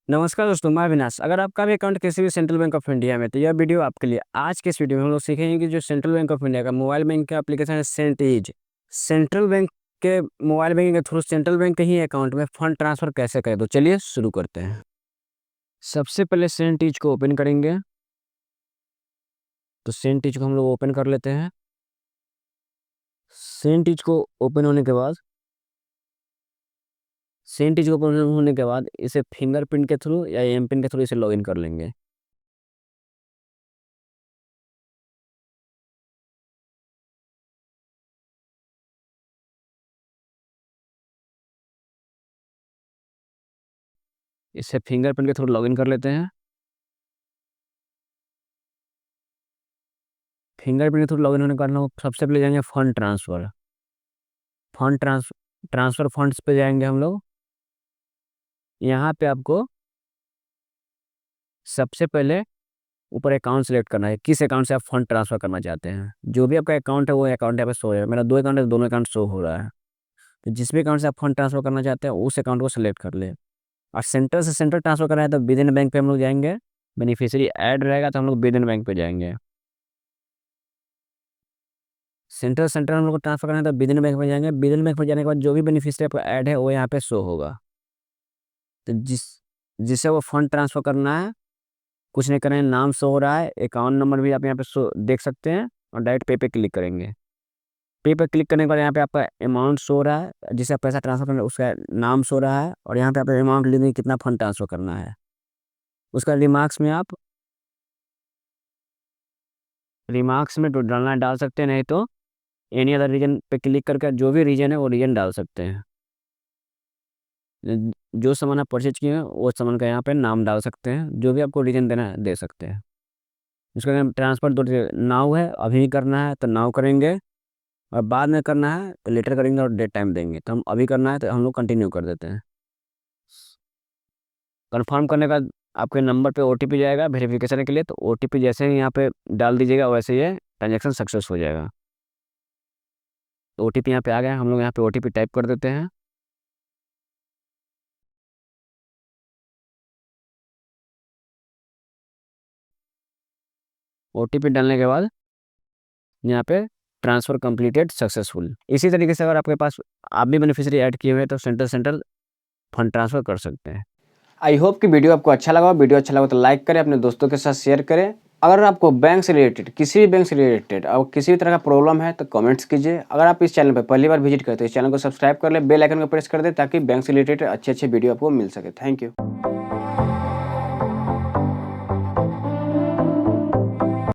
नमस्कार दोस्तों, मैं अविनाश। अगर आपका भी अकाउंट किसी भी सेंट्रल बैंक ऑफ इंडिया में, तो यह वीडियो आपके लिए। आज के इस वीडियो में हम लोग सीखेंगे कि जो सेंट्रल बैंक ऑफ इंडिया का मोबाइल बैंक का एप्लीकेशन है सेंटीज, सेंट्रल बैंक के मोबाइल बैंकिंग के थ्रू सेंट्रल बैंक के ही अकाउंट में फंड ट्रांसफर कैसे करें। तो चलिए शुरू करते हैं। सबसे पहले सेंटीज को ओपन करेंगे। तो सेंटीज को हम लोग ओपन कर लेते हैं। सेंटीज को ओपन होने के बाद सेंटीज को ओपन होने के बाद इसे फिंगरप्रिंट के थ्रू या एम पिन के थ्रू इसे लॉगिन कर लेंगे। इसे फिंगरप्रिंट के थ्रू लॉगिन कर लेते हैं। फिंगरप्रिंट के थ्रू लॉगिन होने के बाद हम लोग सबसे पहले जाएंगे फंड ट्रांसफर। ट्रांसफर फंड्स पे जाएंगे हम लोग। यहाँ पे आपको सबसे पहले ऊपर अकाउंट सेलेक्ट करना है, किस अकाउंट से आप फंड ट्रांसफर करना चाहते हैं। जो भी आपका अकाउंट है वो अकाउंट यहाँ पे शो है। मेरा दो अकाउंट है, दोनों अकाउंट शो हो रहा है। तो जिस भी अकाउंट से आप फंड ट्रांसफर करना चाहते हैं उस अकाउंट को सेलेक्ट कर ले। और सेंटर से सेंटर ट्रांसफर करना है तो विद इन बैंक पे हम लोग जाएंगे। बेनिफिशियरी ऐड रहेगा तो हम लोग विद इन बैंक पे जाएंगे। सेंटर सेंटर हम लोग को ट्रांसफर करना है तो विद इन बैंक पे जाएंगे। विद इन बैंक पे जाने के बाद जो भी बेनिफिशियरी आपका ऐड है वो यहाँ पे शो होगा। तो जिसे वो फंड ट्रांसफर करना है, कुछ नहीं करें, नाम शो हो रहा है, अकाउंट नंबर भी आप यहाँ पे शो देख सकते हैं। और डायरेक्ट पे क्लिक करेंगे। पे पर क्लिक करने के बाद यहाँ पे आपका अमाउंट शो हो रहा है, जिसे आप पैसा ट्रांसफर करना है उसका नाम शो रहा है। और यहाँ पे आप अमाउंट लिखेंगे कितना फंड ट्रांसफर करना है। उसका रिमार्क्स में डालना है, डाल सकते हैं, नहीं तो एनी अदर रीजन पे क्लिक करके जो भी रीजन है वो रीजन डाल सकते हैं। जो सामान आप परचेज किए हैं वो सामान का यहाँ पे नाम डाल सकते हैं। जो भी आपको रीजन देना है दे सकते हैं। उसका ट्रांसफर दो नाउ है, अभी करना है तो नाउ करेंगे, और बाद में करना है तो लेटर करेंगे और डेट टाइम देंगे। तो हम अभी करना है तो हम लोग कंटिन्यू कर देते हैं। कंफर्म करने का आपके नंबर पे ओटीपी जाएगा वेरिफिकेशन के लिए। तो ओटीपी जैसे ही यहाँ पे डाल दीजिएगा वैसे ये ट्रांजेक्शन सक्सेस हो जाएगा। तो ओटीपी यहाँ पे आ गया, हम लोग यहाँ पे ओटीपी टाइप कर देते हैं। ओटीपी डालने के बाद यहाँ पे ट्रांसफ़र कंप्लीटेड सक्सेसफुल। इसी तरीके से अगर आपके पास आप भी बेनिफिशियरी ऐड किए हुए हैं तो सेंट्रल फंड ट्रांसफ़र कर सकते हैं। आई होप कि वीडियो आपको अच्छा लगा। वीडियो अच्छा लगा तो लाइक करें, अपने दोस्तों के साथ शेयर करें। अगर आपको बैंक से रिलेटेड, किसी भी बैंक से रिलेटेड और किसी भी तरह का प्रॉब्लम है तो कमेंट्स कीजिए। अगर आप इस चैनल पर पहली बार विजिट करते हैं तो इस चैनल को सब्सक्राइब कर ले, बेल आइकन को प्रेस कर दे ताकि बैंक से रिलेटेड अच्छे अच्छे वीडियो आपको मिल सके। Thank you.